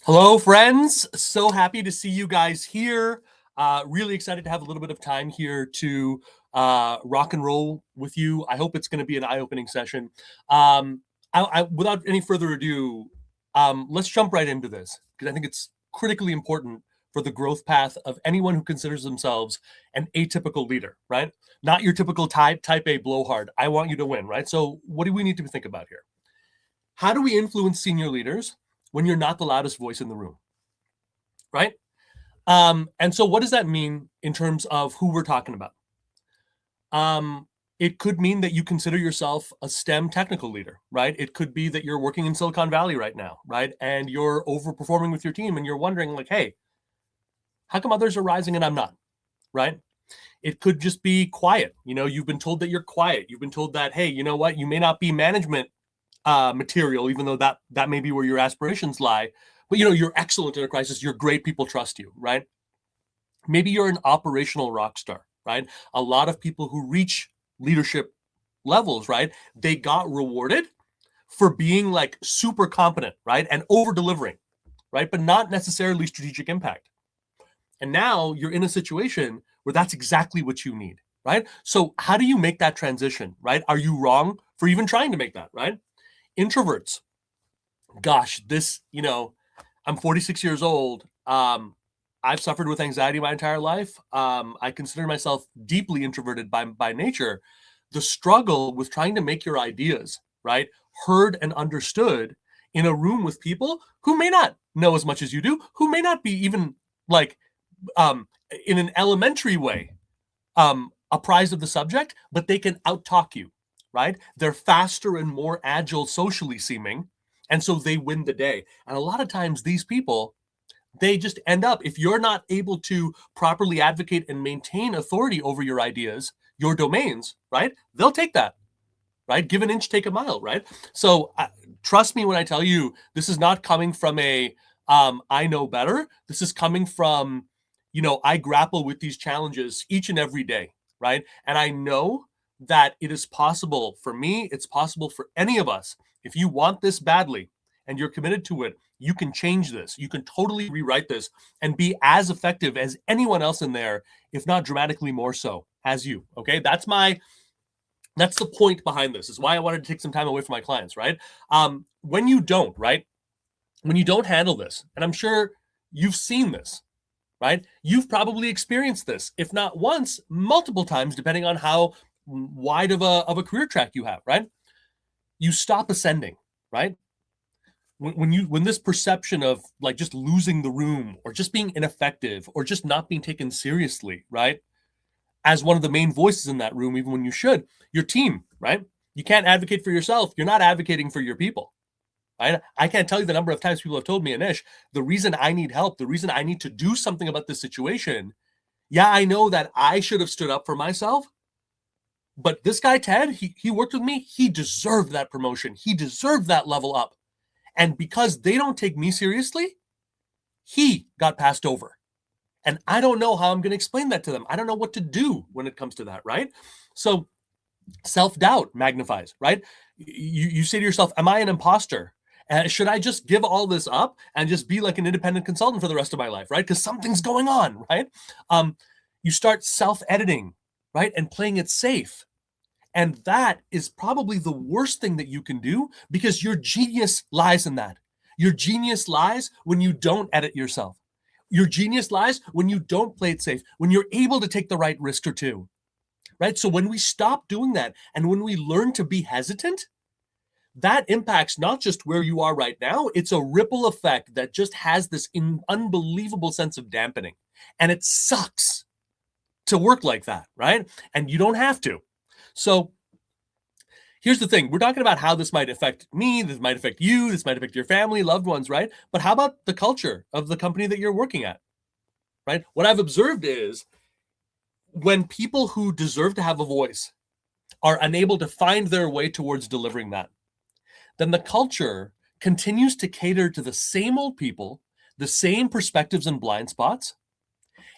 Hello, friends. So happy to see you guys here. Really excited to have a little bit of time here to rock and roll with you. I hope it's going to be an eye-opening session. Without any further ado, let's jump right into this because I think it's critically important for the growth path of anyone who considers themselves an atypical leader, right? Not your typical type A blowhard. I want you to win, right? So what do we need to think about here? How do we influence senior leaders when you're not the loudest voice in the room, right? And so what does that mean in terms of who we're talking about? It could mean that you consider yourself a STEM technical leader, right? It could be that you're working in Silicon Valley right now, right? And you're overperforming with your team and you're wondering like, hey, how come others are rising and I'm not, right? It could just be quiet. You've been told that you're quiet. You've been told that, hey, you know what? You may not be management material, even though that may be where your aspirations lie. But you're excellent in a crisis. You're great. People trust you, right? Maybe you're an operational rock star, right? A lot of people who reach leadership levels, right? They got rewarded for being like super competent, right? And over delivering, right? But not necessarily strategic impact. And now you're in a situation where that's exactly what you need, right? So how do you make that transition, right? Are you wrong for even trying to make that, right? Introverts. Gosh, I'm 46 years old. I've suffered with anxiety my entire life. I consider myself deeply introverted by nature. The struggle with trying to make your ideas, right, heard and understood in a room with people who may not know as much as you do, who may not be even like in an elementary way apprised of the subject, but they can out-talk you, right? They're faster and more agile socially seeming, and so they win the day. And a lot of times these people, they just end up, if you're not able to properly advocate and maintain authority over your ideas, your domains, right? They'll take that, right? Give an inch, take a mile, right? So trust me when I tell you, this is not coming from I know better. This is coming from, I grapple with these challenges each and every day, right? And I know that it is possible for me, it's possible for any of us. If you want this badly and you're committed to it, you can change this. You can totally rewrite this and be as effective as anyone else in there, if not dramatically more so as you. Okay, that's the point behind this. Is why I wanted to take some time away from my clients, right? When you don't, right? When you don't handle this, and I'm sure you've seen this, right? You've probably experienced this, if not once, multiple times, depending on how wide of a career track you have, right? You stop ascending, right? When this perception of like just losing the room or just being ineffective or just not being taken seriously, right, as one of the main voices in that room, even when you should, your team, right? You can't advocate for yourself. You're not advocating for your people. Right? I can't tell you the number of times people have told me, Anish, the reason I need help, the reason I need to do something about this situation, yeah, I know that I should have stood up for myself, but this guy, Ted, he worked with me. He deserved that promotion. He deserved that level up. And because they don't take me seriously, he got passed over. And I don't know how I'm going to explain that to them. I don't know what to do when it comes to that, right? So self-doubt magnifies, right? You say to yourself, am I an imposter? Should I just give all this up and just be like an independent consultant for the rest of my life, right? Because something's going on, right? You start self-editing, right? And playing it safe. And that is probably the worst thing that you can do because your genius lies in that. Your genius lies when you don't edit yourself. Your genius lies when you don't play it safe, when you're able to take the right risk or two, right? So when we stop doing that and when we learn to be hesitant, that impacts not just where you are right now, it's a ripple effect that just has this unbelievable sense of dampening. And it sucks to work like that, right? And you don't have to. So here's the thing. We're talking about how this might affect me, this might affect you, this might affect your family, loved ones, right? But how about the culture of the company that you're working at, right? What I've observed is when people who deserve to have a voice are unable to find their way towards delivering that, then the culture continues to cater to the same old people, the same perspectives and blind spots,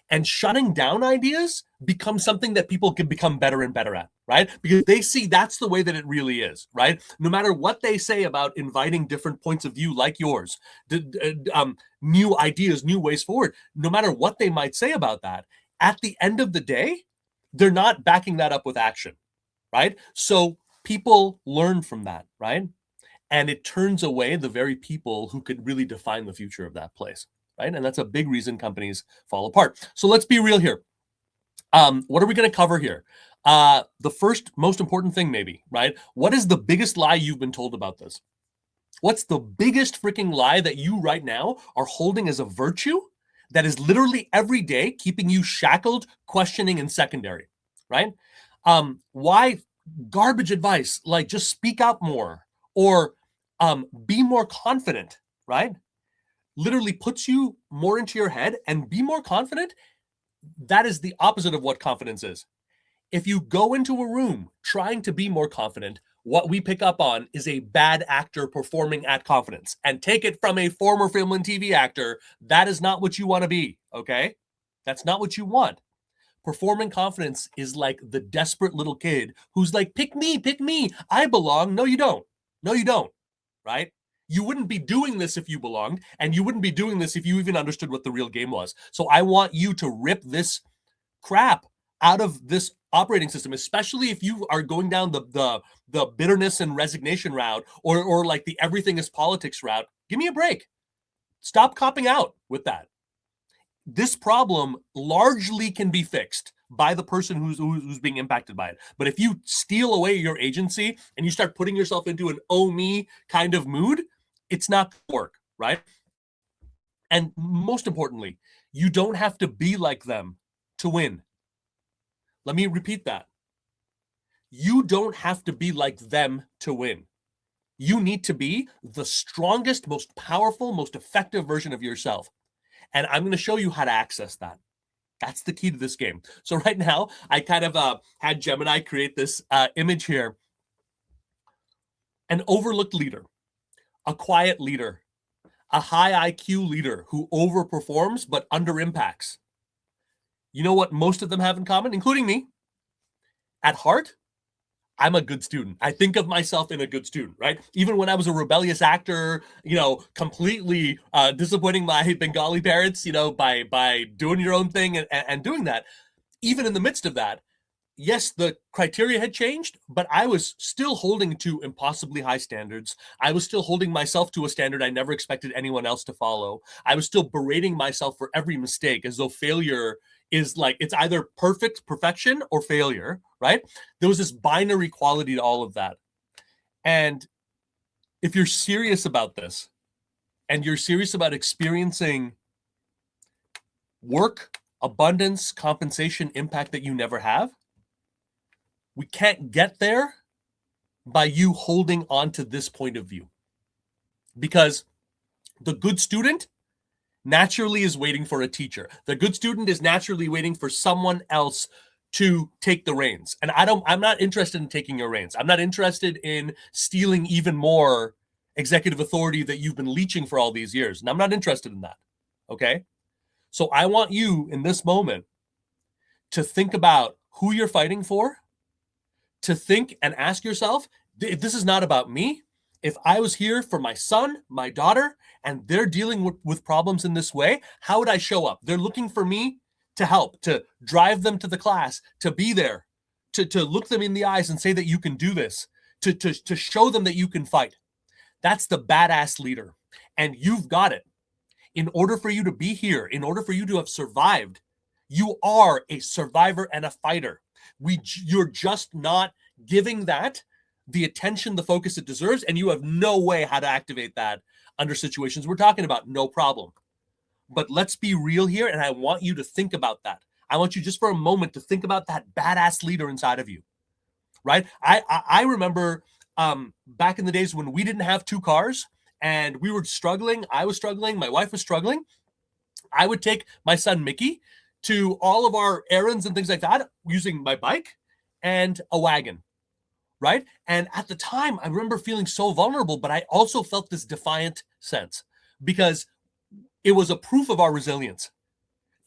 And shutting down ideas becomes something that people can become better and better at, right? Because they see that's the way that it really is, right? No matter what they say about inviting different points of view like yours, new ideas, new ways forward, no matter what they might say about that, at the end of the day, they're not backing that up with action, right? So people learn from that, right? And it turns away the very people who could really define the future of that place, right? And that's a big reason companies fall apart. So let's be real here. What are we going to cover here? The first most important thing, maybe, right? What is the biggest lie you've been told about this? What's the biggest freaking lie that you right now are holding as a virtue that is literally every day keeping you shackled, questioning, and secondary, right? Why garbage advice like just speak out more or be more confident, right? Literally puts you more into your head, and be more confident. That is the opposite of what confidence is. If you go into a room trying to be more confident, what we pick up on is a bad actor performing at confidence. And take it from a former film and TV actor, that is not what you want to be, okay? That's not what you want. Performing confidence is like the desperate little kid who's like, pick me, I belong. No, you don't. No, you don't, right? You wouldn't be doing this if you belonged, and you wouldn't be doing this if you even understood what the real game was. So I want you to rip this crap out of this operating system, especially if you are going down the bitterness and resignation route, or like the everything is politics route. Give me a break. Stop copping out with that. This problem largely can be fixed by the person who's being impacted by it. But if you steal away your agency and you start putting yourself into an oh me kind of mood, it's not going to work, right? And most importantly, you don't have to be like them to win. Let me repeat that. You don't have to be like them to win. You need to be the strongest, most powerful, most effective version of yourself. And I'm going to show you how to access that. That's the key to this game. So right now, I kind of had Gemini create this image here. An overlooked leader, a quiet leader, a high IQ leader who overperforms but under impacts. You know what most of them have in common, including me? At heart, I'm a good student. I think of myself in a good student, right? Even when I was a rebellious actor, completely disappointing my Bengali parents, by doing your own thing and doing that. Even in the midst of that, yes, the criteria had changed, but I was still holding to impossibly high standards. I was still holding myself to a standard I never expected anyone else to follow. I was still berating myself for every mistake as though failure is like, it's either perfection or failure, right? There was this binary quality to all of that. And if you're serious about this, and you're serious about experiencing work, abundance, compensation, impact that you never have, we can't get there by you holding on to this point of view. Because the good student naturally is waiting for a teacher. The good student is naturally waiting for someone else to take the reins. And I'm not interested in taking your reins. I'm not interested in stealing even more executive authority that you've been leeching for all these years. And I'm not interested in that. Okay? So I want you in this moment to think about who you're fighting for, to think and ask yourself, if this is not about me, if I was here for my son, my daughter, and they're dealing with problems in this way, how would I show up? They're looking for me to help, to drive them to the class, to be there, to look them in the eyes and say that you can do this, to show them that you can fight. That's the badass leader. And you've got it. In order for you to be here, in order for you to have survived, you are a survivor and a fighter. You're just not giving that the attention, the focus it deserves, and you have no way how to activate that under situations we're talking about. No problem. But let's be real here, and I want you to think about that. I want you just for a moment to think about that badass leader inside of you, right? I remember back in the days when we didn't have two cars and we were struggling. I was struggling. My wife was struggling. I would take my son Mickey to all of our errands and things like that using my bike and a wagon, right? And at the time, I remember feeling so vulnerable, but I also felt this defiant sense because it was a proof of our resilience.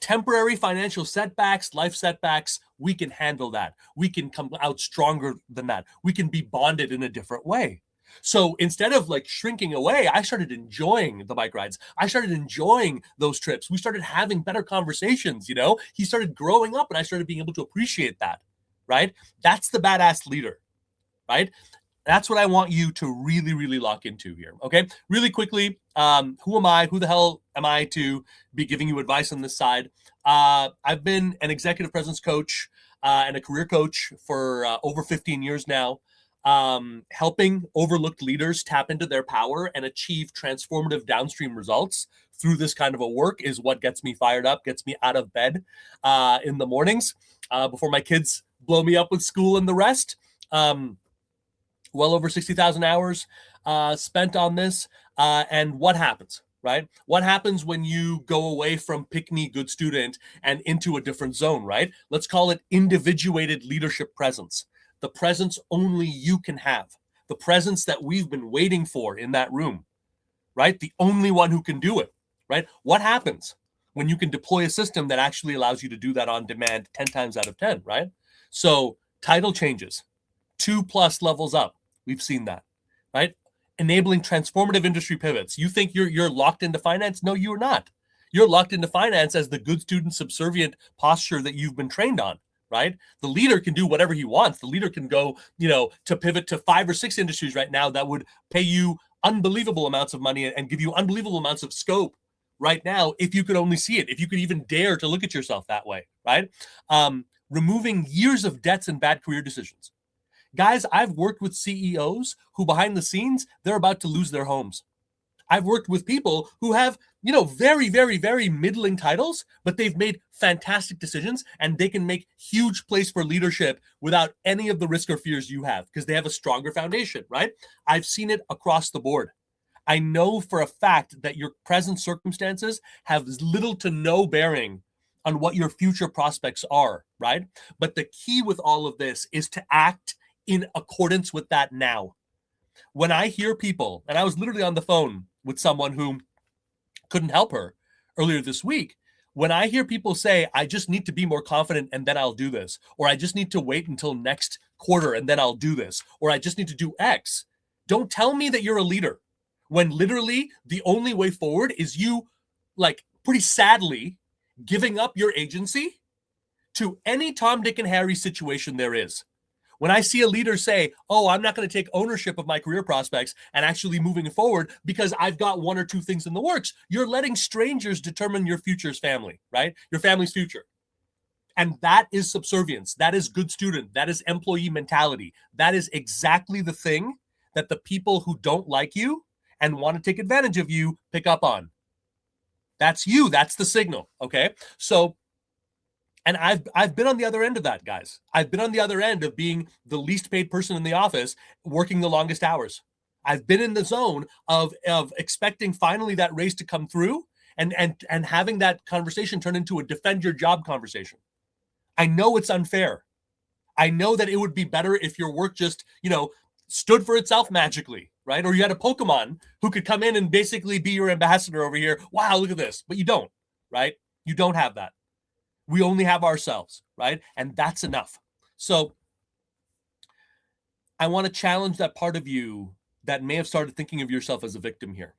Temporary financial setbacks, life setbacks, we can handle that. We can come out stronger than that. We can be bonded in a different way. So instead of like shrinking away, I started enjoying the bike rides. I started enjoying those trips. We started having better conversations, He started growing up and I started being able to appreciate that, right? That's the badass leader, right? That's what I want you to really, really lock into here, okay? Really quickly, who am I? Who the hell am I to be giving you advice on this side? I've been an executive presence coach and a career coach for over 15 years now, helping overlooked leaders tap into their power and achieve transformative downstream results through this kind of a work is what gets me fired up, gets me out of bed in the mornings before my kids blow me up with school and the rest. Well over 60,000 hours spent on this. And what happens, right? What happens when you go away from pick me good student and into a different zone, right? Let's call it individuated leadership presence. The presence only you can have. The presence that we've been waiting for in that room, right? The only one who can do it, right? What happens when you can deploy a system that actually allows you to do that on demand 10 times out of 10, right? So title changes, 2+ levels up. We've seen that, right? Enabling transformative industry pivots. You think you're locked into finance? No, you're not. You're locked into finance as the good student subservient posture that you've been trained on, right? The leader can do whatever he wants. The leader can go, to pivot to 5 or 6 industries right now that would pay you unbelievable amounts of money and give you unbelievable amounts of scope right now if you could only see it, if you could even dare to look at yourself that way, right? Removing years of debts and bad career decisions. Guys, I've worked with CEOs who behind the scenes, they're about to lose their homes. I've worked with people who have, very, very, very middling titles, but they've made fantastic decisions and they can make huge place for leadership without any of the risk or fears you have because they have a stronger foundation, right? I've seen it across the board. I know for a fact that your present circumstances have little to no bearing on what your future prospects are, right? But the key with all of this is to act in accordance with that now. When I hear people, and I was literally on the phone with someone who couldn't help her earlier this week, when I hear people say, I just need to be more confident and then I'll do this, or I just need to wait until next quarter and then I'll do this, or I just need to do X, don't tell me that you're a leader when literally the only way forward is you, like, pretty sadly giving up your agency to any Tom, Dick, and Harry situation there is. When I see a leader say, oh, I'm not going to take ownership of my career prospects and actually moving forward because I've got 1 or 2 things in the works, you're letting strangers determine your future's family, right? Your family's future. And that is subservience. That is good student. That is employee mentality. That is exactly the thing that the people who don't like you and want to take advantage of you pick up on. That's you. That's the signal, okay? So, and I've been on the other end of that, guys. I've been on the other end of being the least paid person in the office, working the longest hours. I've been in the zone of expecting finally that raise to come through and having that conversation turn into a defend your job conversation. I know it's unfair. I know that it would be better if your work just, stood for itself magically, right? Or you had a Pokemon who could come in and basically be your ambassador over here. Wow, look at this. But you don't, right? You don't have that. We only have ourselves, right? And that's enough. So I want to challenge that part of you that may have started thinking of yourself as a victim here.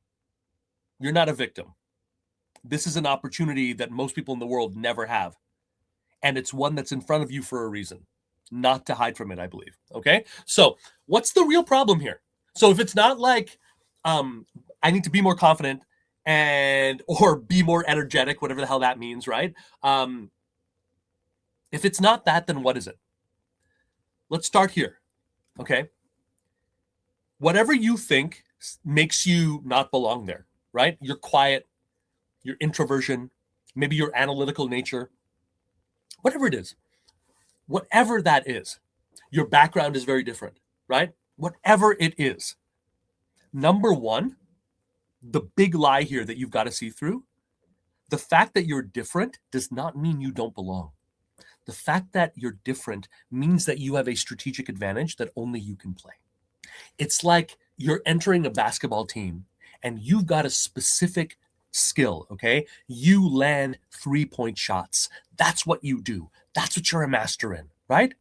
You're not a victim. This is an opportunity that most people in the world never have. And it's one that's in front of you for a reason, not to hide from it, I believe. Okay? So what's the real problem here? So if it's not like I need to be more confident or be more energetic, whatever the hell that means, right? If it's not that, then what is it? Let's start here, okay? Whatever you think makes you not belong there, right? You're quiet, your introversion, maybe your analytical nature, whatever it is, whatever that is, your background is very different, right? Whatever it is. Number one, the big lie here that you've got to see through, the fact that you're different does not mean you don't belong. The fact that you're different means that you have a strategic advantage that only you can play. It's like you're entering a basketball team and you've got a specific skill, okay? You land 3-point shots. That's what you do. That's what you're a master in, right?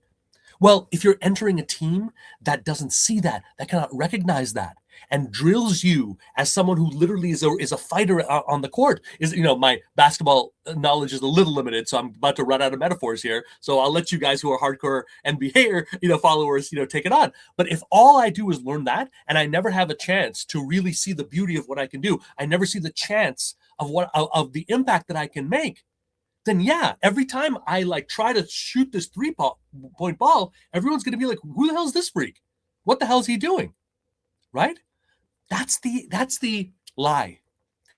Well, if you're entering a team that doesn't see that, that cannot recognize that, and drills you as someone who literally is a fighter on the court, my basketball knowledge is a little limited, so I'm about to run out of metaphors here. So I'll let you guys who are hardcore NBA followers take it on. But if all I do is learn that, and I never have a chance to really see the beauty of what I can do, I never see the chance of the impact that I can make, then yeah, every time I try to shoot this 3-point ball, everyone's going to be like, who the hell is this freak? What the hell is he doing? Right? That's the lie.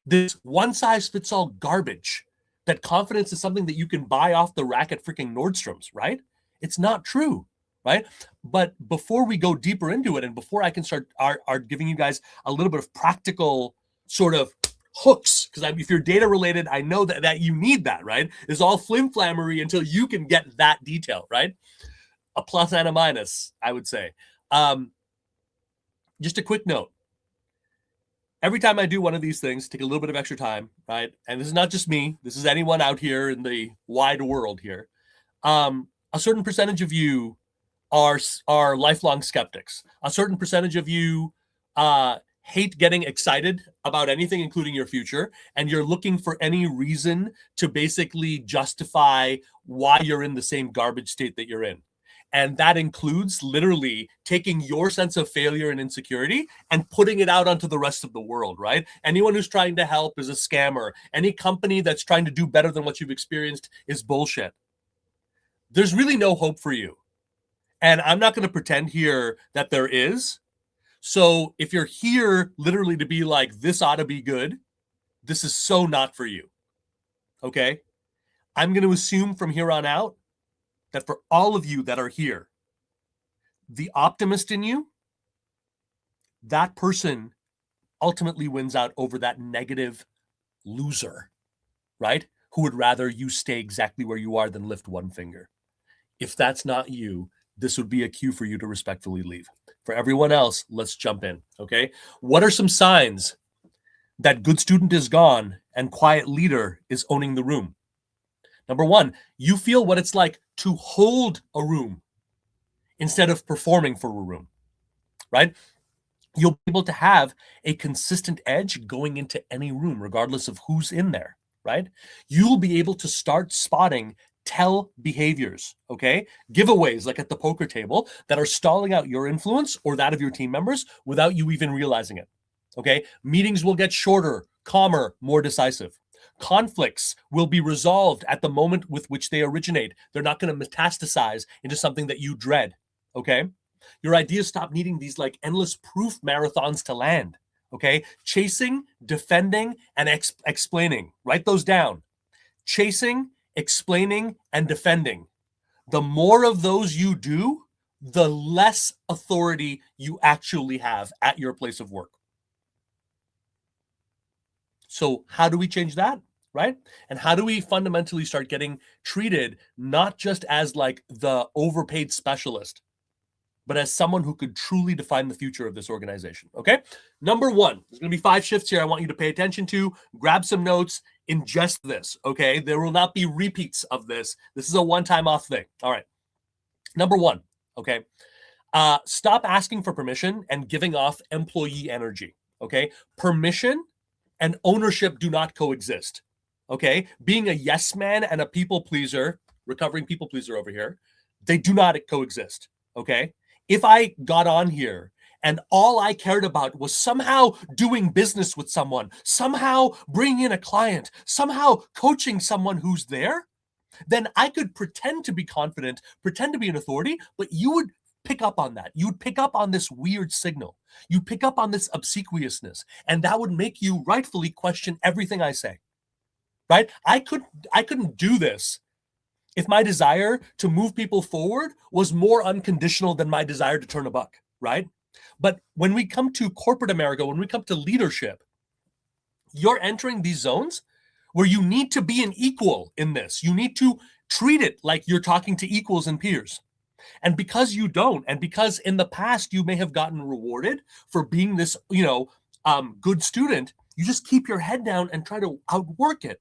This one-size-fits-all garbage that confidence is something that you can buy off the rack at freaking Nordstrom's, right? It's not true, right? But before we go deeper into it, and before I can start giving you guys a little bit of practical sort of hooks, because if you're data related, I know that you need that, right? It's all flim-flammery until you can get that detail, right? A plus and a minus, I would say. Just a quick note. Every time I do one of these things, take a little bit of extra time, right? And this is not just me. This is anyone out here in the wide world here. A certain percentage of you are lifelong skeptics. A certain percentage of you hate getting excited about anything, including your future, and you're looking for any reason to basically justify why you're in the same garbage state that you're in. And that includes literally taking your sense of failure and insecurity and putting it out onto the rest of the world, right? Anyone who's trying to help is a scammer. Any company that's trying to do better than what you've experienced is bullshit. There's really no hope for you. And I'm not going to pretend here that there is. So if you're here literally to be like, this ought to be good, this is so not for you. Okay? I'm going to assume from here on out that for all of you that are here, the optimist in you, that person ultimately wins out over that negative loser, right? Who would rather you stay exactly where you are than lift one finger. If that's not you, this would be a cue for you to respectfully leave. For everyone else, let's jump in, okay? What are some signs that good student is gone and quiet leader is owning the room? Number one, you feel what it's like to hold a room instead of performing for a room, right? You'll be able to have a consistent edge going into any room, regardless of who's in there, right? You'll be able to start spotting tell behaviors, okay? Giveaways like at the poker table that are stalling out your influence or that of your team members without you even realizing it, okay? Meetings will get shorter, calmer, more decisive. Conflicts will be resolved at the moment with which they originate. They're not going to metastasize into something that you dread, okay? Your ideas stop needing these endless proof marathons to land, okay? Chasing, defending, and explaining. Write those down. Chasing, explaining, and defending. The more of those you do, the less authority you actually have at your place of work. So how do we change that, right? And how do we fundamentally start getting treated not just as the overpaid specialist, but as someone who could truly define the future of this organization, okay? Number one, there's going to be 5 shifts here I want you to pay attention to. Grab some notes, ingest this, okay? There will not be repeats of this. This is a one-time off thing. All right. Number one, okay? Stop asking for permission and giving off employee energy, okay? Permission and ownership do not coexist, okay? Being a yes man and a people pleaser, recovering people pleaser over here, they do not coexist, okay? If I got on here and all I cared about was somehow doing business with someone, somehow bringing in a client, somehow coaching someone who's there, then I could pretend to be confident, pretend to be an authority, but you would pick up on that. You'd pick up on this weird signal. You'd pick up on this obsequiousness, and that would make you rightfully question everything I say, right? I couldn't do this if my desire to move people forward was more unconditional than my desire to turn a buck, right? But when we come to corporate America, when we come to leadership, you're entering these zones where you need to be an equal in this. You need to treat it like you're talking to equals and peers. And because you don't, and because in the past you may have gotten rewarded for being this, good student, You just keep your head down and try to outwork it.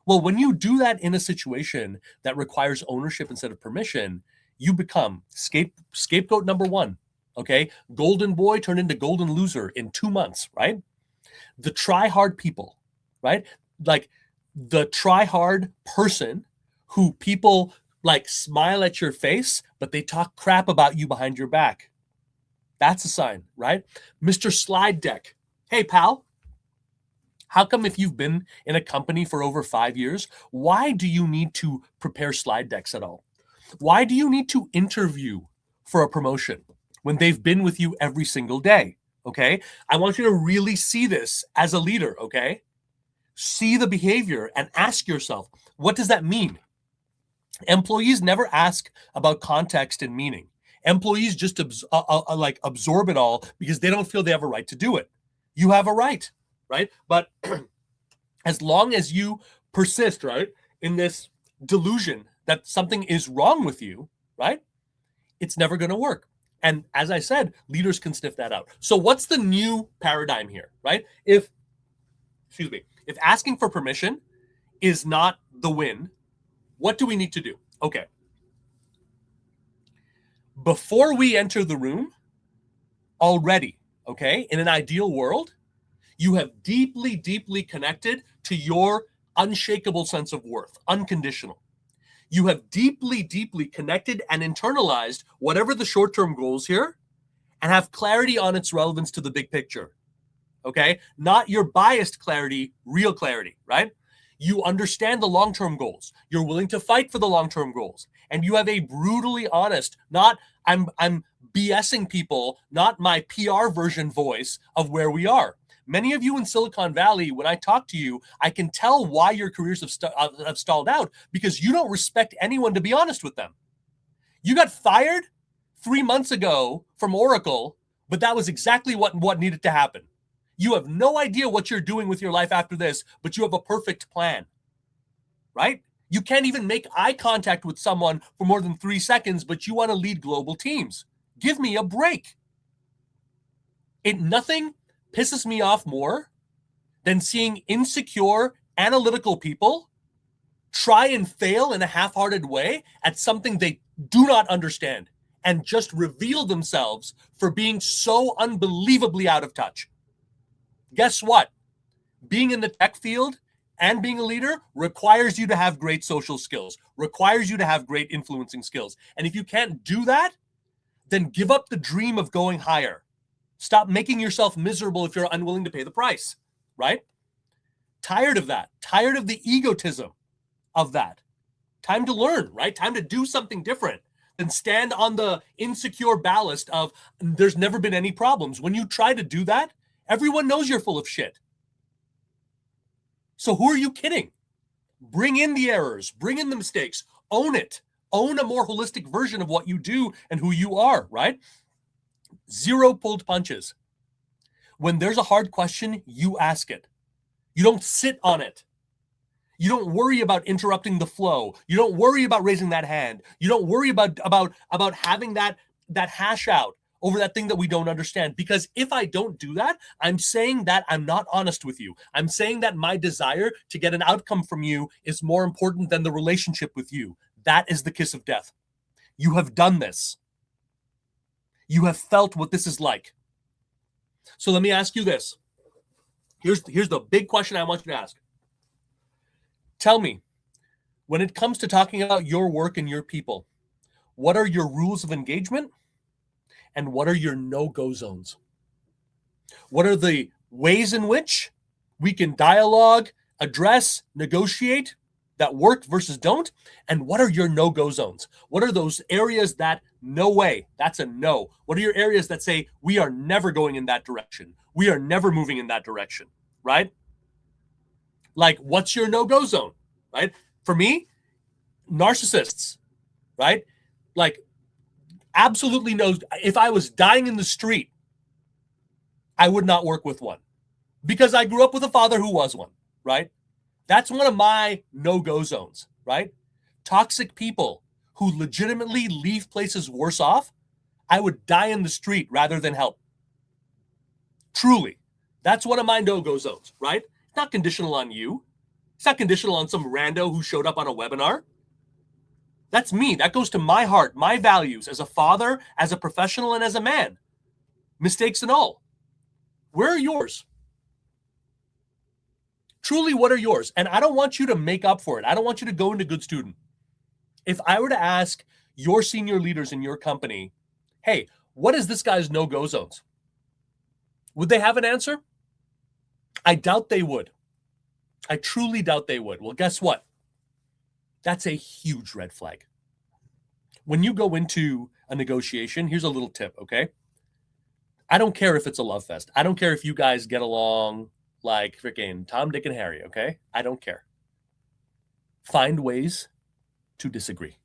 Well, when you do that in a situation that requires ownership instead of permission, you become scapegoat number one. Okay. Golden boy turned into golden loser in 2 months, right? The try hard people, right? Like the try hard person who people like smile at your face, but they talk crap about you behind your back. That's a sign, right? Mr. Slide Deck. Hey, pal, how come if you've been in a company for over 5 years, why do you need to prepare slide decks at all? Why do you need to interview for a promotion when they've been with you every single day? Okay. I want you to really see this as a leader. Okay. See the behavior and ask yourself, what does that mean? Employees never ask about context and meaning. Employees just absorb it all because they don't feel they have a right to do it. You have a right, right? But as long as you persist, right, in this delusion that something is wrong with you, right, it's never going to work. And as I said, leaders can sniff that out. So what's the new paradigm here, right? If asking for permission is not the win, what do we need to do? Okay. Before we enter the room, already, okay, in an ideal world, you have deeply, deeply connected to your unshakable sense of worth, unconditional. You have deeply, deeply connected and internalized whatever the short-term goals here and have clarity on its relevance to the big picture, okay? Not your biased clarity, real clarity, right? You understand the long-term goals. You're willing to fight for the long-term goals. And you have a brutally honest, not I'm BSing people, not my PR version voice of where we are. Many of you in Silicon Valley, when I talk to you, I can tell why your careers have stalled out because you don't respect anyone to be honest with them. You got fired 3 months ago from Oracle, but that was exactly what needed to happen. You have no idea what you're doing with your life after this, but you have a perfect plan, right? You can't even make eye contact with someone for more than 3 seconds, but you want to lead global teams. Give me a break. Nothing pisses me off more than seeing insecure, analytical people try and fail in a half-hearted way at something they do not understand and just reveal themselves for being so unbelievably out of touch. Guess what? Being in the tech field and being a leader requires you to have great social skills, requires you to have great influencing skills. And if you can't do that, then give up the dream of going higher. Stop making yourself miserable if you're unwilling to pay the price, right? Tired of that. Tired of the egotism of that. Time to learn, right? Time to do something different than stand on the insecure ballast of there's never been any problems. When you try to do that, everyone knows you're full of shit. So who are you kidding? Bring in the errors, bring in the mistakes, own it. Own a more holistic version of what you do and who you are, right? Zero pulled punches. When there's a hard question, you ask it. You don't sit on it. You don't worry about interrupting the flow. You don't worry about raising that hand. You don't worry about having that hash out over that thing that we don't understand. Because if I don't do that, I'm saying that I'm not honest with you. I'm saying that my desire to get an outcome from you is more important than the relationship with you. That is the kiss of death. You have done this. You have felt what this is like. So let me ask you this. Here's the big question I want you to ask. Tell me, when it comes to talking about your work and your people, what are your rules of engagement and what are your no-go zones? What are the ways in which we can dialogue, address, negotiate that work versus don't? And what are your no-go zones? What are those areas that no way, that's a no? What are your areas that say we are never going in that direction? We are never moving in that direction, right? Like, what's your no-go zone, right? For me, narcissists, right? Like, absolutely knows if I was dying in the street, I would not work with one because I grew up with a father who was one, right? That's one of my no-go zones, right? Toxic people who legitimately leave places worse off, I would die in the street rather than help. Truly. That's one of my no-go zones, right? It's not conditional on you. It's not conditional on some rando who showed up on a webinar. That's me. That goes to my heart, my values as a father, as a professional, and as a man. Mistakes and all. Where are yours? Truly, what are yours? And I don't want you to make up for it. I don't want you to go into good student. If I were to ask your senior leaders in your company, hey, what is this guy's no-go zones? Would they have an answer? I doubt they would. I truly doubt they would. Well, guess what? That's a huge red flag. When you go into a negotiation, here's a little tip, okay? I don't care if it's a love fest. I don't care if you guys get along like freaking Tom, Dick, and Harry, okay? I don't care. Find ways to disagree.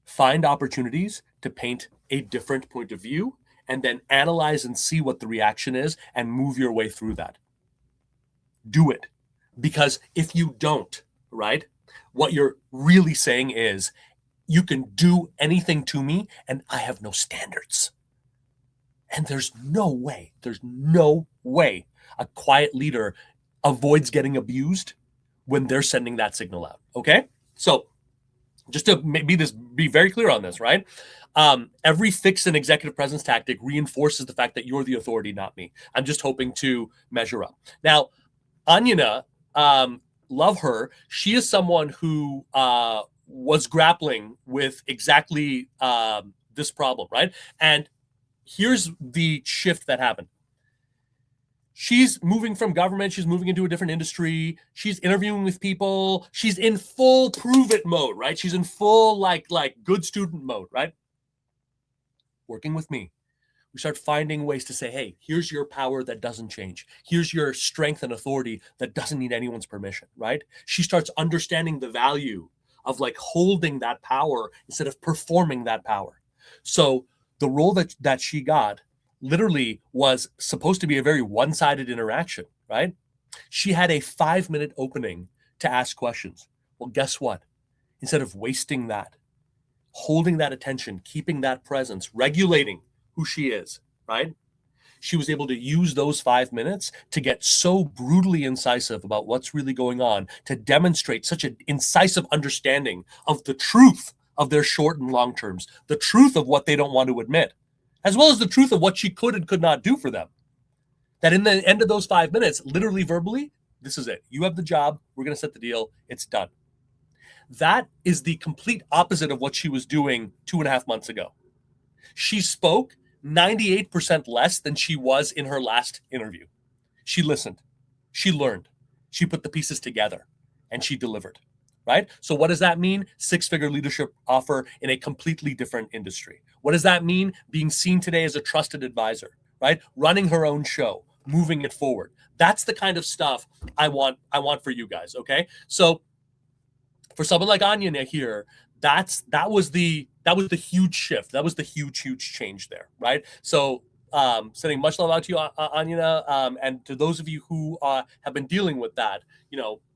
Find opportunities to paint a different point of view and then analyze and see what the reaction is and move your way through that. Do it. Because if you don't, right, what you're really saying is you can do anything to me and I have no standards. And there's no way a quiet leader avoids getting abused when they're sending that signal out, okay? So just to be very clear on this, right? Every fix and executive presence tactic reinforces the fact that you're the authority, not me. I'm just hoping to measure up. Now, Anjana, love her. She is someone who was grappling with exactly this problem, right? And here's the shift that happened. She's moving from government. She's moving into a different industry. She's interviewing with people. She's in full prove it mode, right? She's in full like good student mode, right? Working with me. We start finding ways to say, hey, here's your power that doesn't change. Here's your strength and authority that doesn't need anyone's permission, right? She starts understanding the value of like holding that power instead of performing that power. So the role that she got literally was supposed to be a very one-sided interaction, right? She had a 5-minute opening to ask questions. Well, guess what? Instead of wasting that, holding that attention, keeping that presence, regulating who she is, right? She was able to use those 5 minutes to get so brutally incisive about what's really going on, to demonstrate such an incisive understanding of the truth of their short and long terms, the truth of what they don't want to admit, as well as the truth of what she could and could not do for them. That in the end of those 5 minutes, literally verbally, this is it. You have the job. We're going to set the deal. It's done. That is the complete opposite of what she was doing 2.5 months ago. She spoke 98% less than she was in her last interview. She listened. She learned. She put the pieces together and she delivered, right? So what does that mean? 6-figure leadership offer in a completely different industry. What does that mean? Being seen today as a trusted advisor, right? Running her own show, moving it forward. That's the kind of stuff I want for you guys, okay? So for someone like Anjana here, that was the huge shift. That was the huge change there, right? So sending much love out to you, Anjana, and to those of you who have been dealing with that,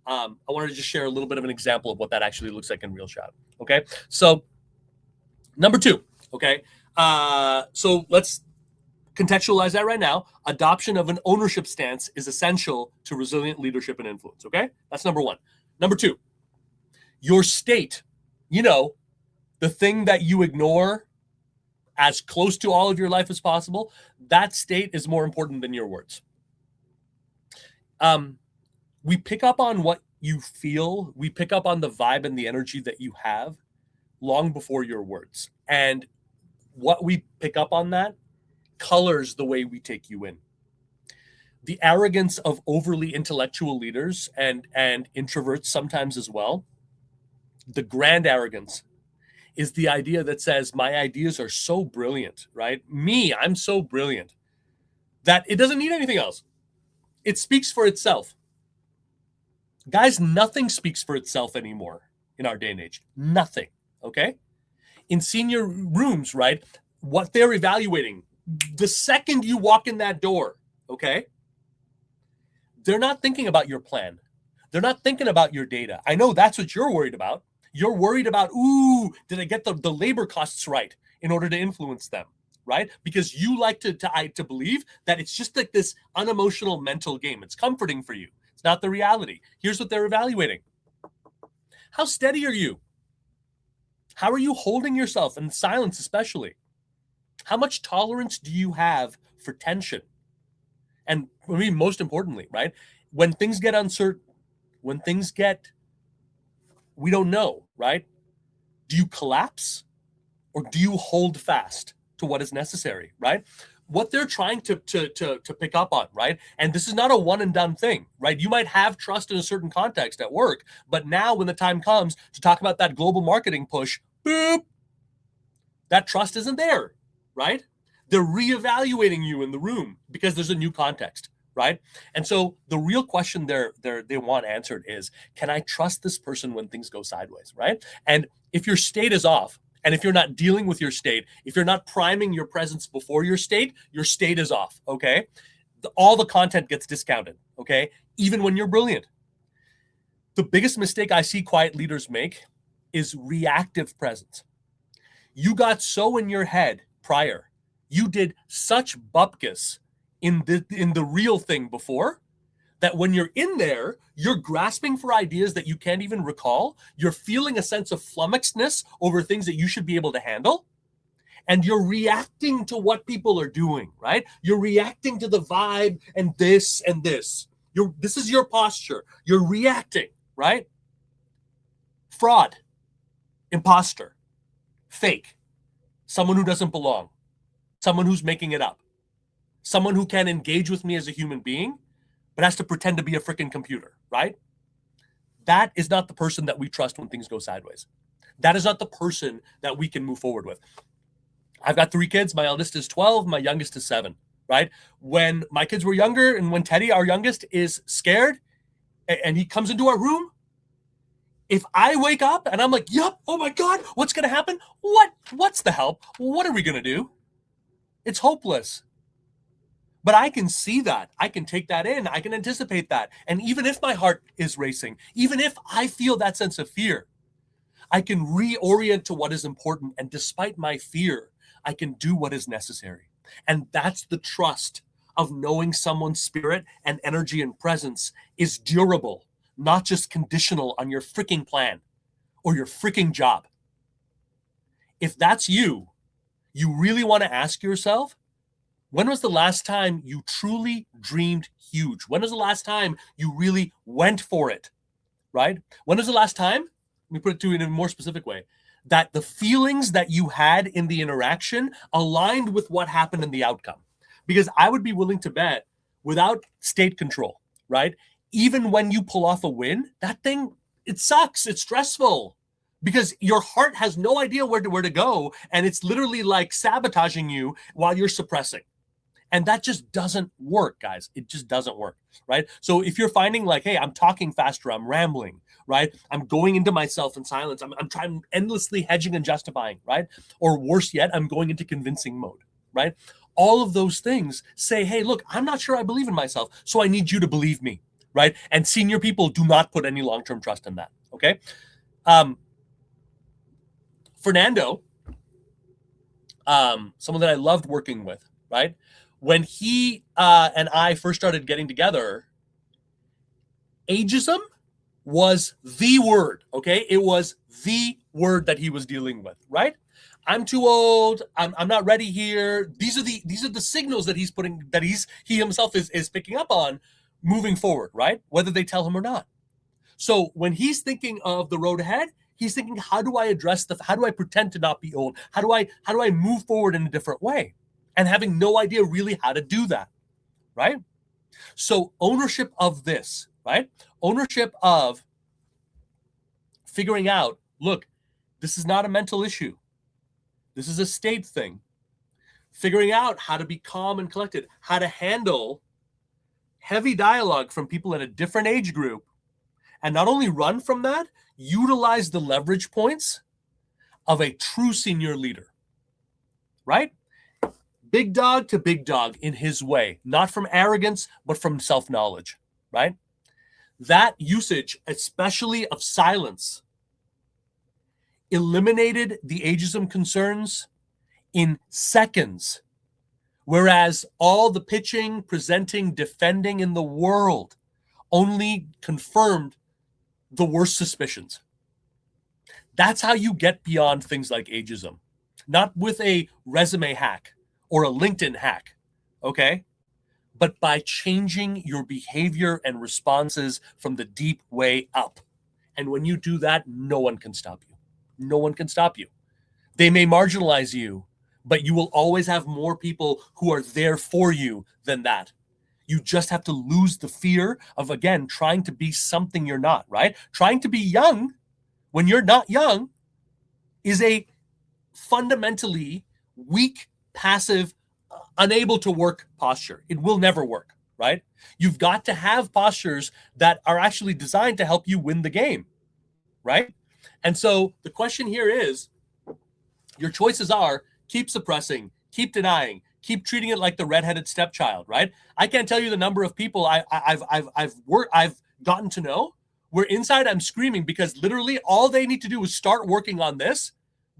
I wanted to just share a little bit of an example of what that actually looks like in real shot. Okay, so number 2. Okay, so let's contextualize that right now. Adoption of an ownership stance is essential to resilient leadership and influence. Okay, that's number 1. Number 2, your state. The thing that you ignore as close to all of your life as possible, that state is more important than your words. We pick up on what you feel. We pick up on the vibe and the energy that you have long before your words. And what we pick up on that colors the way we take you in. The arrogance of overly intellectual leaders and introverts sometimes as well, the grand arrogance is the idea that says my ideas are so brilliant, right? I'm so brilliant that it doesn't need anything else. It speaks for itself. Guys, nothing speaks for itself anymore in our day and age. Nothing, okay? In senior rooms, right, what they're evaluating, the second you walk in that door, okay, they're not thinking about your plan. They're not thinking about your data. I know that's what you're worried about. You're worried about, did I get the labor costs right in order to influence them? right? Because you like to believe that it's just like this unemotional mental game. It's comforting for you. It's not the reality. Here's what they're evaluating. How steady are you? How are you holding yourself in silence, especially? How much tolerance do you have for tension? And for me, most importantly, right? When things get uncertain, when things get, we don't know, right? Do you collapse or do you hold fast to what is necessary, right? What they're trying to pick up on, right? And this is not a one and done thing, right? You might have trust in a certain context at work, but now when the time comes to talk about that global marketing push, boop, that trust isn't there, right? They're reevaluating you in the room because there's a new context, right? And so the real question they want answered is, can I trust this person when things go sideways, right? And if your state is off, and if you're not dealing with your state, if you're not priming your presence before your state is off, okay? All the content gets discounted, okay? Even when you're brilliant. The biggest mistake I see quiet leaders make is reactive presence. You got so in your head prior. You did such bupkis in the real thing before that when you're in there, you're grasping for ideas that you can't even recall. You're feeling a sense of flummoxedness over things that you should be able to handle. And you're reacting to what people are doing, right? You're reacting to the vibe and this and this. This is your posture. You're reacting, right? Fraud, imposter, fake, someone who doesn't belong, someone who's making it up, someone who can engage with me as a human being, but has to pretend to be a freaking computer, right? That is not the person that we trust when things go sideways. That is not the person that we can move forward with. I've got 3 kids. My eldest is 12. My youngest is 7, right? When my kids were younger and when Teddy, our youngest, is scared and he comes into our room, if I wake up and I'm like, yup, oh my God, what's going to happen? What's the help? What are we going to do? It's hopeless. But I can see that. I can take that in. I can anticipate that. And even if my heart is racing, even if I feel that sense of fear, I can reorient to what is important. And despite my fear, I can do what is necessary. And that's the trust of knowing someone's spirit and energy and presence is durable, not just conditional on your freaking plan or your freaking job. If that's you really want to ask yourself, when was the last time you truly dreamed huge? When was the last time you really went for it, right? When was the last time, let me put it to you in a more specific way, that the feelings that you had in the interaction aligned with what happened in the outcome? Because I would be willing to bet without state control, right? Even when you pull off a win, that thing, it sucks. It's stressful because your heart has no idea where to go. And it's literally like sabotaging you while you're suppressing. And that just doesn't work, guys. It just doesn't work, right? So if you're finding like, hey, I'm talking faster, I'm rambling, right? I'm going into myself in silence. I'm trying endlessly hedging and justifying, right? Or worse yet, I'm going into convincing mode, right? All of those things say, hey, look, I'm not sure I believe in myself, so I need you to believe me, right? And senior people do not put any long-term trust in that, okay? Fernando, someone that I loved working with, right? When he and I first started getting together, ageism was the word, okay? It was the word that he was dealing with, right? I'm too old. I'm not ready here. These are the signals that he's putting, that he himself is picking up on moving forward, right? Whether they tell him or not. So when he's thinking of the road ahead, he's thinking, how do I pretend to not be old? How do I move forward in a different way? And having no idea really how to do that, right? So ownership of this, right? Ownership of figuring out, look, this is not a mental issue. This is a state thing. Figuring out how to be calm and collected, how to handle heavy dialogue from people in a different age group, and not only run from that, utilize the leverage points of a true senior leader, right? Big dog to big dog in his way, not from arrogance, but from self-knowledge, right? That usage, especially of silence, eliminated the ageism concerns in seconds. Whereas all the pitching, presenting, defending in the world only confirmed the worst suspicions. That's how you get beyond things like ageism. Not with a resume hack or a LinkedIn hack, okay? But by changing your behavior and responses from the deep way up. And when you do that, no one can stop you. No one can stop you. They may marginalize you, but you will always have more people who are there for you than that. You just have to lose the fear of, again, trying to be something you're not, right? Trying to be young when you're not young is a fundamentally weak, passive, unable to work posture. It will never work, right? You've got to have postures that are actually designed to help you win the game, right? And so the question here is, your choices are keep suppressing, keep denying, keep treating it like the redheaded stepchild, right? I can't tell you the number of people I've gotten to know where inside I'm screaming because literally all they need to do is start working on this,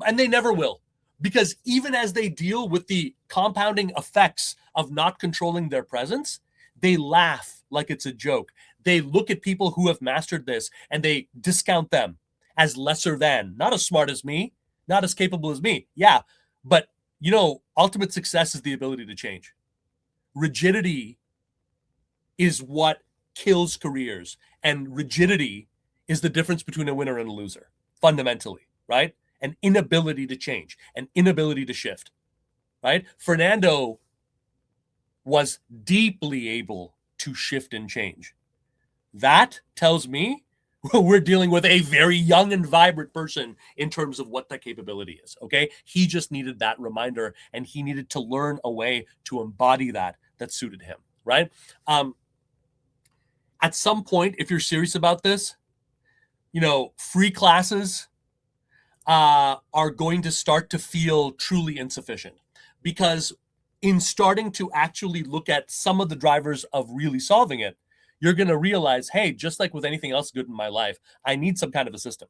and they never will. Because even as they deal with the compounding effects of not controlling their presence, they laugh like it's a joke. They look at people who have mastered this and they discount them as lesser than, not as smart as me, not as capable as me. Yeah, but ultimate success is the ability to change. Rigidity is what kills careers, and rigidity is the difference between a winner and a loser, fundamentally, right? An inability to change, an inability to shift, right? Fernando was deeply able to shift and change. That tells me we're dealing with a very young and vibrant person in terms of what that capability is, okay? He just needed that reminder, and he needed to learn a way to embody that suited him, right? At some point, if you're serious about this, free classes are going to start to feel truly insufficient, because in starting to actually look at some of the drivers of really solving it, you're going to realize, hey, just like with anything else good in my life, I need some kind of a system.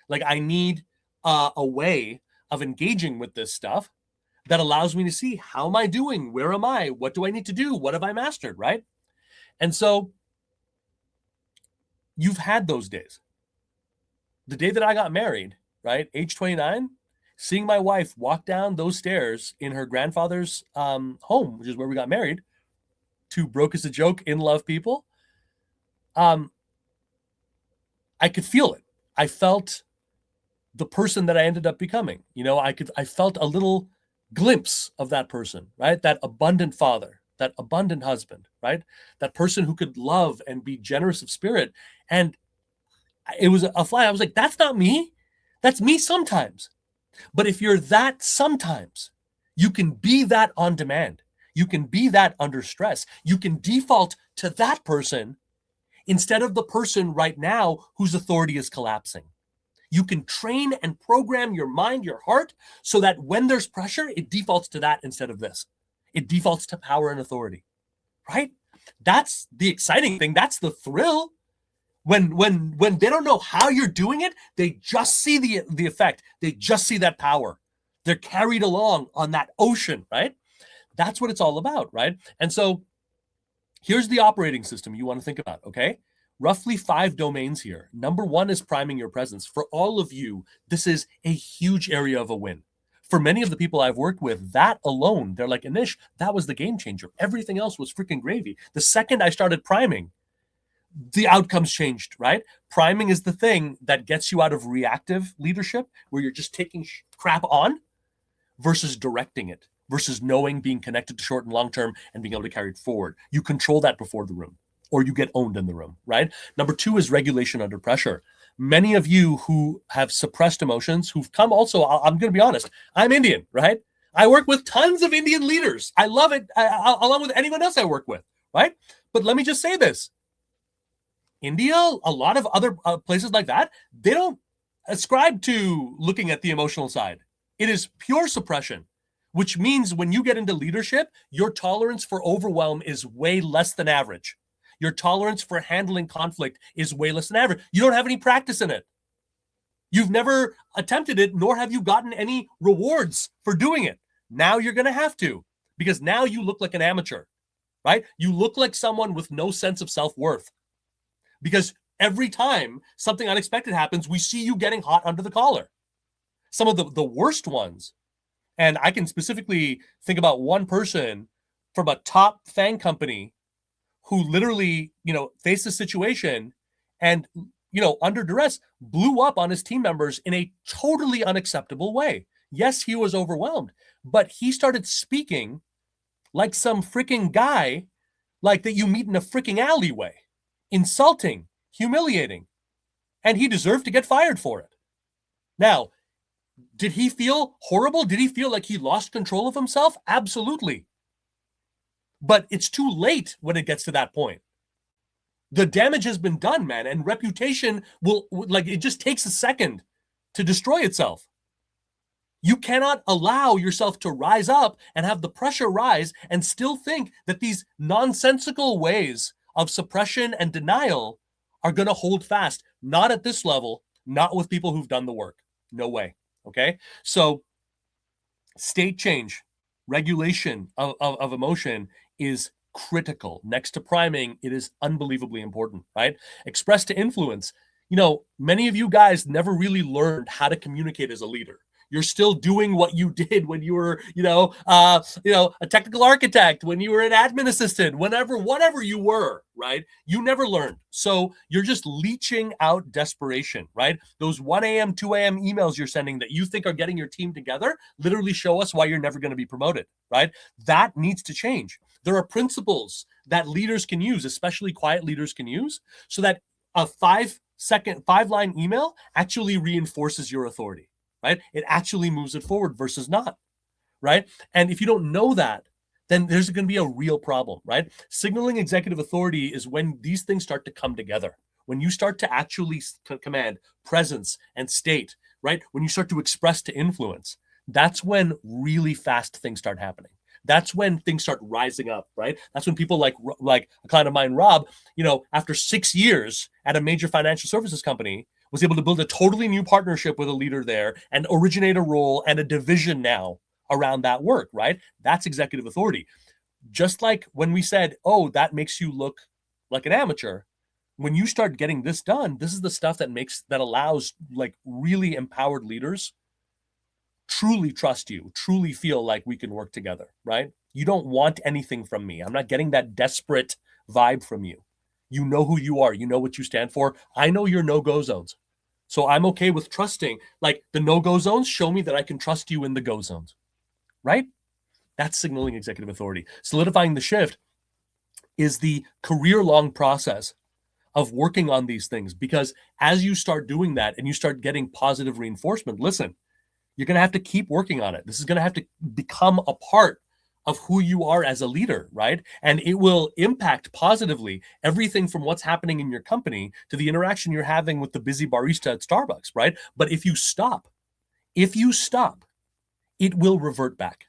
Like I need a way of engaging with this stuff that allows me to see, how am I doing? Where am I? What do I need to do? What have I mastered, right? And so you've had those days. The day that I got married, right, age 29, seeing my wife walk down those stairs in her grandfather's home, which is where we got married, to Broke as a Joke, In Love people, I could feel it. I felt the person that I ended up becoming. I felt a little glimpse of that person, right? That abundant father, that abundant husband, right? That person who could love and be generous of spirit. And it was a fly. I was like, that's not me. That's me sometimes. But if you're that sometimes, you can be that on demand. You can be that under stress. You can default to that person instead of the person right now whose authority is collapsing. You can train and program your mind, your heart, so that when there's pressure, it defaults to that instead of this. It defaults to power and authority, right? That's the exciting thing. That's the thrill. When they don't know how you're doing it, they just see the effect. They just see that power. They're carried along on that ocean, right? That's what it's all about, right? And so here's the operating system you want to think about, okay? Roughly 5 domains here. Number 1 is priming your presence. For all of you, this is a huge area of a win. For many of the people I've worked with, that alone, they're like, Anish, that was the game changer. Everything else was freaking gravy. The second I started priming, the outcomes changed, right? Priming is the thing that gets you out of reactive leadership, where you're just taking crap on, versus directing it, versus knowing, being connected to short and long term, and being able to carry it forward. You control that before the room, or you get owned in the room, right? Number 2 is regulation under pressure. Many of you who have suppressed emotions, who've come also, I'm going to be honest, I'm Indian, right? I work with tons of Indian leaders. I love it, along with anyone else I work with, right? But let me just say this. India, a lot of other places like that, they don't ascribe to looking at the emotional side. It is pure suppression, which means when you get into leadership, your tolerance for overwhelm is way less than average. Your tolerance for handling conflict is way less than average. You don't have any practice in it. You've never attempted it, nor have you gotten any rewards for doing it. Now you're going to have to, because now you look like an amateur, right? You look like someone with no sense of self-worth, because every time something unexpected happens, we see you getting hot under the collar. Some of the worst ones, and I can specifically think about one person from a top FANG company who literally, faced a situation and, under duress, blew up on his team members in a totally unacceptable way. Yes, he was overwhelmed, but he started speaking like some freaking guy, like that you meet in a freaking alleyway, insulting, humiliating, and he deserved to get fired for it. Now, did he feel horrible? Did he feel like he lost control of himself? Absolutely. But it's too late when it gets to that point. The damage has been done, man, and reputation it just takes a second to destroy itself. You cannot allow yourself to rise up and have the pressure rise and still think that these nonsensical ways of suppression and denial are going to hold fast. Not at this level, not with people who've done the work. No way. Okay? So state change, regulation of emotion is critical. Next to priming, it is unbelievably important, right? Express to influence. Many of you guys never really learned how to communicate as a leader. You're still doing what you did when you were, a technical architect, when you were an admin assistant, whatever you were, right? You never learned. So you're just leeching out desperation, right? Those 1 a.m., 2 a.m. emails you're sending that you think are getting your team together literally show us why you're never going to be promoted, right? That needs to change. There are principles that leaders can use, especially quiet leaders can use, so that a 5-line email actually reinforces your authority. Right? It actually moves it forward versus not, right? And if you don't know that, then there's going to be a real problem, right? Signaling executive authority is when these things start to come together. When you start to actually command presence and state, right? When you start to express to influence, that's when really fast things start happening. That's when things start rising up, right? That's when people like a client of mine, Rob, after 6 years at a major financial services company, was able to build a totally new partnership with a leader there and originate a role and a division now around that work, right? That's executive authority. Just like when we said, oh, that makes you look like an amateur. When you start getting this done, this is the stuff that allows like really empowered leaders truly trust you, truly feel like we can work together, right? You don't want anything from me. I'm not getting that desperate vibe from you. You know who you are. You know what you stand for. I know your no-go zones. So I'm okay with trusting, like the no-go zones show me that I can trust you in the go zones, right? That's signaling executive authority. Solidifying the shift is the career-long process of working on these things, because as you start doing that and you start getting positive reinforcement, listen, you're going to have to keep working on it. This is going to have to become a part of who you are as a leader, right? And it will impact positively everything from what's happening in your company to the interaction you're having with the busy barista at Starbucks, right? But if you stop, it will revert back.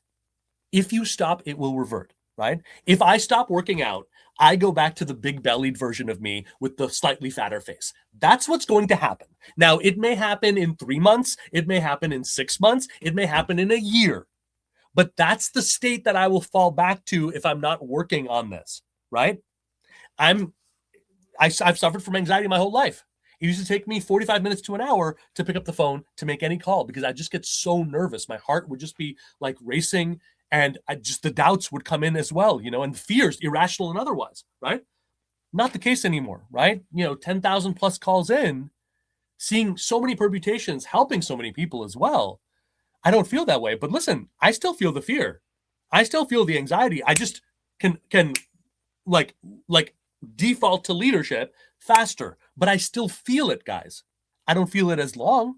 If you stop, it will revert, right? If I stop working out, I go back to the big bellied version of me with the slightly fatter face. That's what's going to happen. Now, it may happen in 3 months. It may happen in 6 months. It may happen in a year. But that's the state that I will fall back to if I'm not working on this, right? I've suffered from anxiety my whole life. It used to take me 45 minutes to an hour to pick up the phone to make any call because I just get so nervous. My heart would just be like racing, and the doubts would come in as well, and fears, irrational and otherwise, right? Not the case anymore, right? 10,000 plus calls in, seeing so many permutations, helping so many people as well. I don't feel that way, but listen, I still feel the fear. I still feel the anxiety. I just can like default to leadership faster, but I still feel it, guys. I don't feel it as long,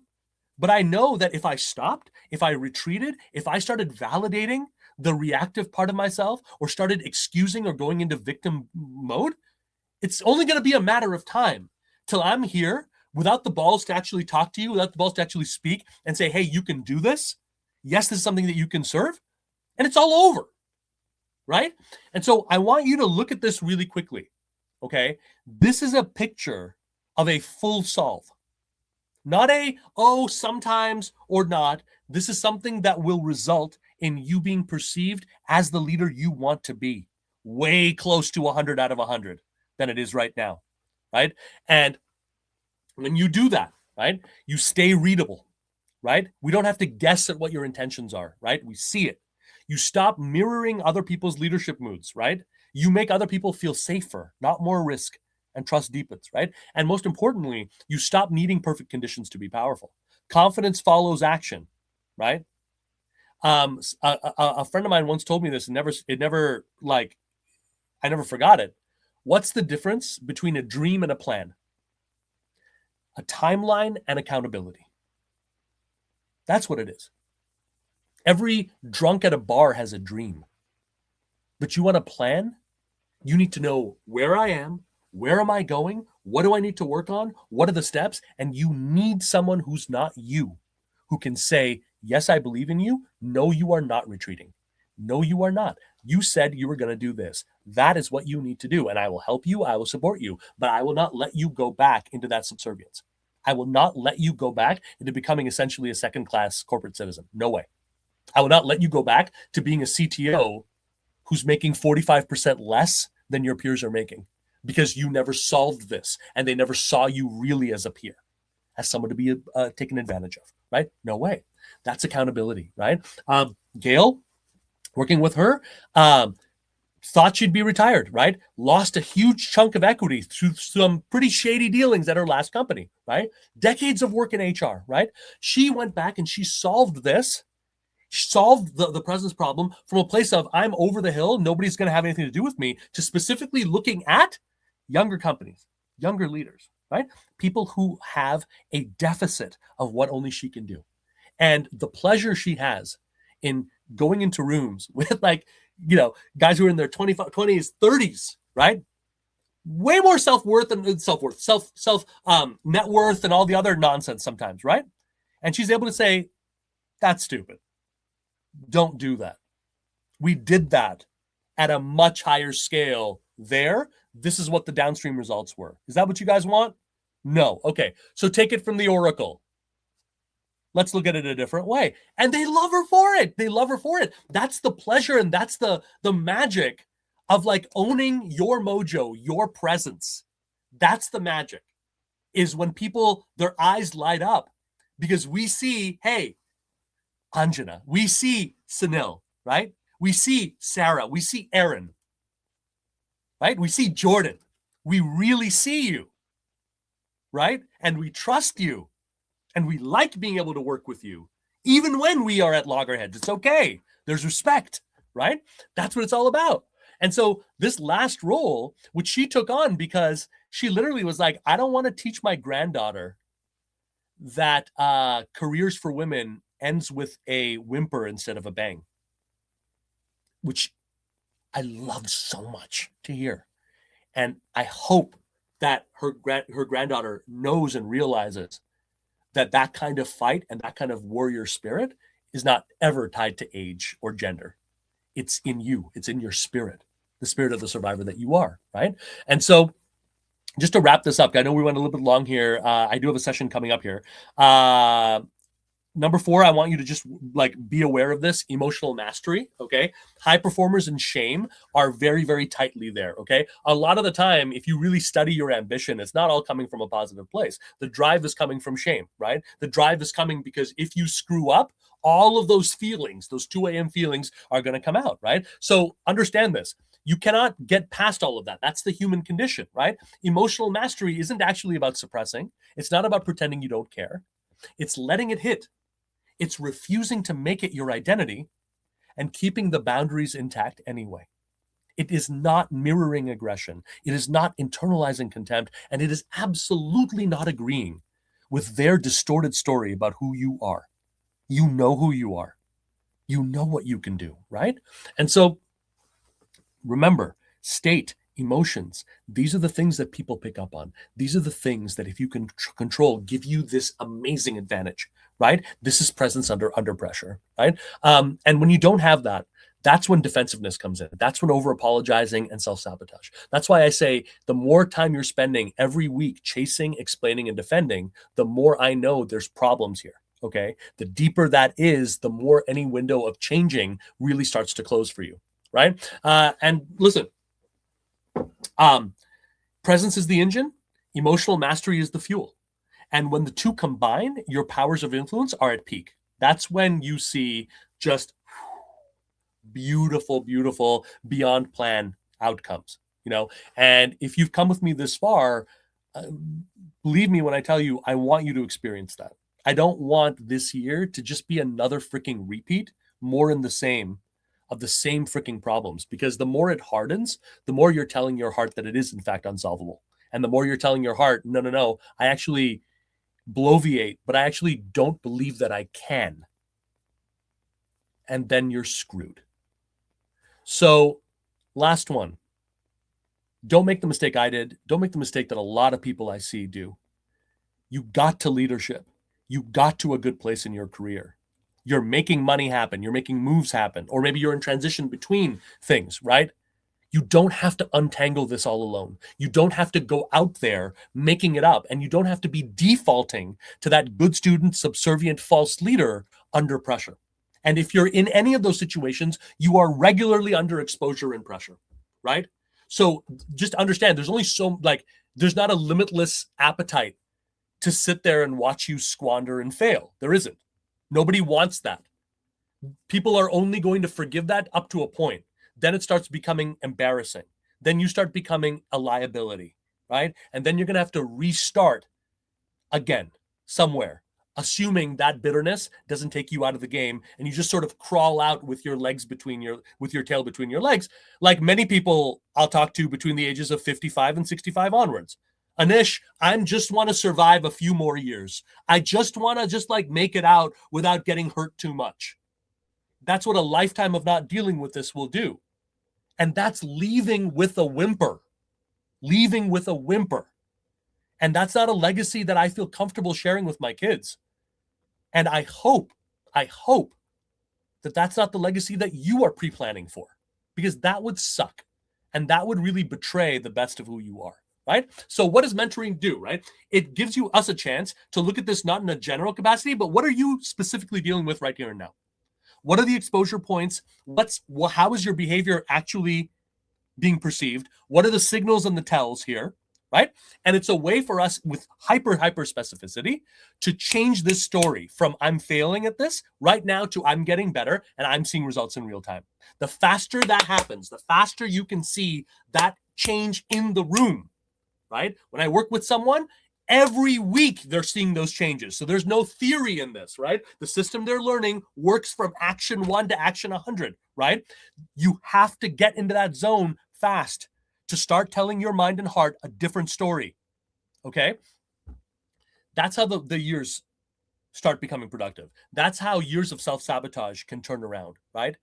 but I know that if I stopped, if I retreated, if I started validating the reactive part of myself or started excusing or going into victim mode, it's only going to be a matter of time till I'm here without the balls to actually talk to you, without the balls to actually speak and say, hey, you can do this. Yes, this is something that you can serve. And it's all over, right? And so I want you to look at this really quickly, okay? This is a picture of a full solve. Not a, oh, sometimes or not. This is something that will result in you being perceived as the leader you want to be, way close to 100 out of 100 than it is right now, right? And when you do that, right, you stay readable, right? We don't have to guess at what your intentions are, right? We see it. You stop mirroring other people's leadership moods, right? You make other people feel safer, not more risk, and trust deepens, right? And most importantly, you stop needing perfect conditions to be powerful. Confidence follows action, right? A friend of mine once told me this, and I never forgot it. What's the difference between a dream and a plan? A timeline and accountability. That's what it is. Every drunk at a bar has a dream. But you want a plan? You need to know where I am, where am I going, what do I need to work on, what are the steps, and you need someone who's not you, who can say, yes, I believe in you. No, you are not retreating. No, you are not. You said you were going to do this. That is what you need to do, and I will help you, I will support you, but I will not let you go back into that subservience. I will not let you go back into becoming essentially a second-class corporate citizen. No way. I will not let you go back to being a CTO who's making 45% less than your peers are making because you never solved this and they never saw you really as a peer, as someone to be taken advantage of, right? No way. That's accountability, right? Gail, working with her, thought she'd be retired, right? Lost a huge chunk of equity through some pretty shady dealings at her last company, right? Decades of work in HR, right? She went back and she solved this, solved the presence problem from a place of I'm over the hill, nobody's going to have anything to do with me, to specifically looking at younger companies, younger leaders, right? People who have a deficit of what only she can do. And the pleasure she has in going into rooms with guys who are in their 20s, 30s, right? Way more self-worth than net worth and all the other nonsense sometimes, right? And she's able to say, that's stupid. Don't do that. We did that at a much higher scale there. This is what the downstream results were. Is that what you guys want? No. Okay. So take it from the Oracle. Let's look at it a different way. And they love her for it. They love her for it. That's the pleasure and that's the magic of owning your mojo, your presence. That's the magic, is when people, their eyes light up because we see, hey, Anjana, we see Sunil, right? We see Sarah, we see Aaron, right? We see Jordan. We really see you, right? And we trust you. And we like being able to work with you, even when we are at loggerheads. It's okay. There's respect, right? That's what it's all about. And so this last role, which she took on because she literally was like, I don't want to teach my granddaughter that careers for women ends with a whimper instead of a bang, which I loved so much to hear. And I hope that her granddaughter knows and realizes that kind of fight and that kind of warrior spirit is not ever tied to age or gender. It's in you. It's in your spirit, the spirit of the survivor that you are, right? And so just to wrap this up, I know we went a little bit long here. I do have a session coming up here. Number 4, I want you to just be aware of this: emotional mastery. Okay. High performers and shame are very, very tightly there. Okay. A lot of the time, if you really study your ambition, it's not all coming from a positive place. The drive is coming from shame, right? The drive is coming because if you screw up, all of those feelings, those 2 a.m. feelings are going to come out, right? So understand this. You cannot get past all of that. That's the human condition, right? Emotional mastery isn't actually about suppressing. It's not about pretending you don't care. It's letting it hit. It's refusing to make it your identity and keeping the boundaries intact anyway. It is not mirroring aggression. It is not internalizing contempt. And it is absolutely not agreeing with their distorted story about who you are. You know who you are. You know what you can do, right? And so remember, state, emotions, these are the things that people pick up on. These are the things that if you can control, give you this amazing advantage, right? This is presence under pressure, right? And when you don't have that, that's when defensiveness comes in. That's when over-apologizing and self-sabotage. That's why I say the more time you're spending every week chasing, explaining, and defending, the more I know there's problems here. Okay. The deeper that is, the more any window of changing really starts to close for you. Right. And listen, presence is the engine, emotional mastery is the fuel. And when the two combine, your powers of influence are at peak. That's when you see just beautiful, beautiful, beyond plan outcomes, And if you've come with me this far, believe me when I tell you, I want you to experience that. I don't want this year to just be another freaking repeat, more in the same of the same freaking problems, because the more it hardens, the more you're telling your heart that it is in fact unsolvable. And the more you're telling your heart, no, I actually bloviate, but I actually don't believe that I can. And then you're screwed. So last one, don't make the mistake I did. Don't make the mistake that a lot of people I see do. You got to leadership. You got to a good place in your career. You're making money happen. You're making moves happen. Or maybe you're in transition between things, right? You don't have to untangle this all alone. You don't have to go out there making it up. And you don't have to be defaulting to that good student, subservient, false leader under pressure. And if you're in any of those situations, you are regularly under exposure and pressure, right? So just understand there's only there's not a limitless appetite to sit there and watch you squander and fail. There isn't. Nobody wants that. People are only going to forgive that up to a point. Then it starts becoming embarrassing. Then you start becoming a liability, right? And then you're going to have to restart again somewhere, assuming that bitterness doesn't take you out of the game and you just sort of crawl out with your legs with your tail between your legs, like many people I'll talk to between the ages of 55 and 65 onwards. Anish, I just want to survive a few more years. I just want to make it out without getting hurt too much. That's what a lifetime of not dealing with this will do. And that's leaving with a whimper. Leaving with a whimper. And that's not a legacy that I feel comfortable sharing with my kids. And I hope that that's not the legacy that you are pre-planning for, because that would suck. And that would really betray the best of who you are. Right? So what does mentoring do, right? It gives us a chance to look at this not in a general capacity, but what are you specifically dealing with right here and now? What are the exposure points? How is your behavior actually being perceived? What are the signals and the tells here, right? And it's a way for us with hyper specificity to change this story from I'm failing at this right now to I'm getting better and I'm seeing results in real time. The faster that happens, the faster you can see that change in the room. Right? When I work with someone, every week they're seeing those changes. So there's no theory in this, right? The system they're learning works from action 1 to action 100, right? You have to get into that zone fast to start telling your mind and heart a different story. Okay? That's how the years start becoming productive. That's how years of self-sabotage can turn around, right?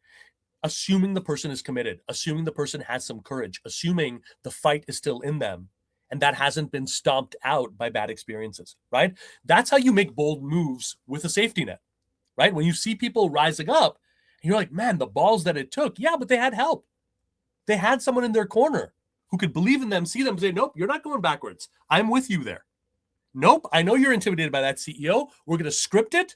Assuming the person is committed, assuming the person has some courage, assuming the fight is still in them, and that hasn't been stomped out by bad experiences, right? That's how you make bold moves with a safety net, right? When you see people rising up, and you're like, man, the balls that it took. Yeah, but they had help. They had someone in their corner who could believe in them, see them, say, nope, you're not going backwards. I'm with you there. Nope, I know you're intimidated by that CEO. We're going to script it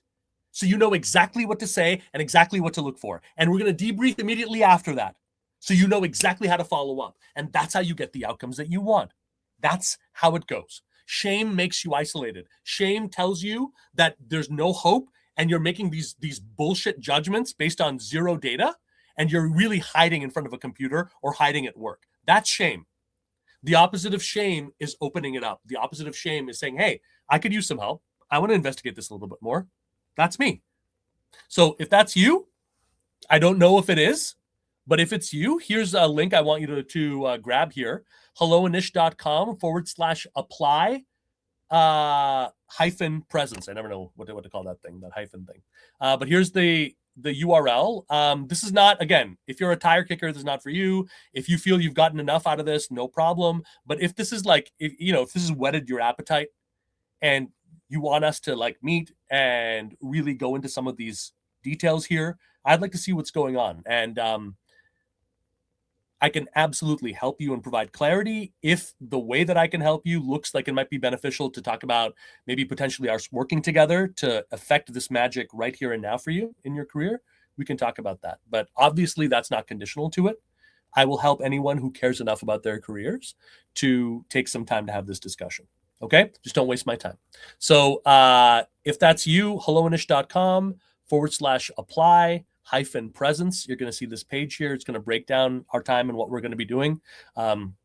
so you know exactly what to say and exactly what to look for. And we're going to debrief immediately after that so you know exactly how to follow up. And that's how you get the outcomes that you want. That's how it goes. Shame makes you isolated. Shame tells you that there's no hope and you're making these bullshit judgments based on zero data and you're really hiding in front of a computer or hiding at work. That's shame. The opposite of shame is opening it up. The opposite of shame is saying, hey, I could use some help. I want to investigate this a little bit more. That's me. So if that's you, I don't know if it is, but if it's you, here's a link I want you to grab here. helloanish.com/apply hyphen presence. I never know what to call that thing, that hyphen thing. But here's the URL. This is not, again, if you're a tire kicker, this is not for you. If you feel you've gotten enough out of this, no problem. But if this is if this has whetted your appetite and you want us to meet and really go into some of these details here, I'd like to see what's going on. And I can absolutely help you and provide clarity. If the way that I can help you looks like it might be beneficial to talk about maybe potentially us working together to affect this magic right here and now for you in your career, we can talk about that. But obviously, that's not conditional to it. I will help anyone who cares enough about their careers to take some time to have this discussion. Okay? Just don't waste my time. So if that's you, helloanish.com/apply-presence. You're going to see this page here. It's going to break down our time and what we're going to be doing. I'm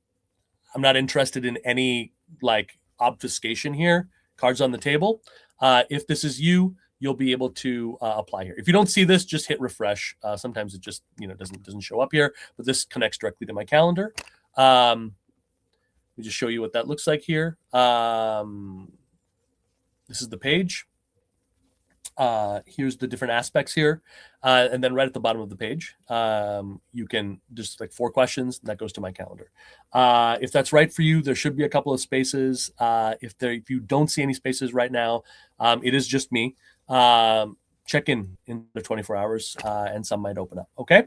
not interested in any like obfuscation here. Cards on the table. If this is you, you'll be able to apply here. If you don't see this, just hit refresh. Sometimes it just doesn't show up here, but this connects directly to my calendar. Let me just show you what that looks like here. This is the page. Here's the different aspects here. And then right at the bottom of the page, you can just like 4 questions that goes to my calendar. If that's right for you, there should be a couple of spaces. If you don't see any spaces right now, it is just me. Check in the 24 hours and some might open up. Okay.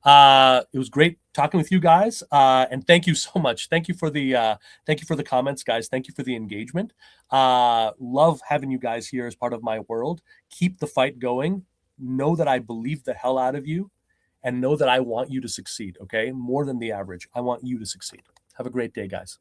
It was great talking with you guys. And thank you so much. Thank you for the comments, guys. Thank you for the engagement. Love having you guys here as part of my world. Keep the fight going. Know that I believe the hell out of you and know that I want you to succeed. Okay. More than the average. I want you to succeed. Have a great day, guys.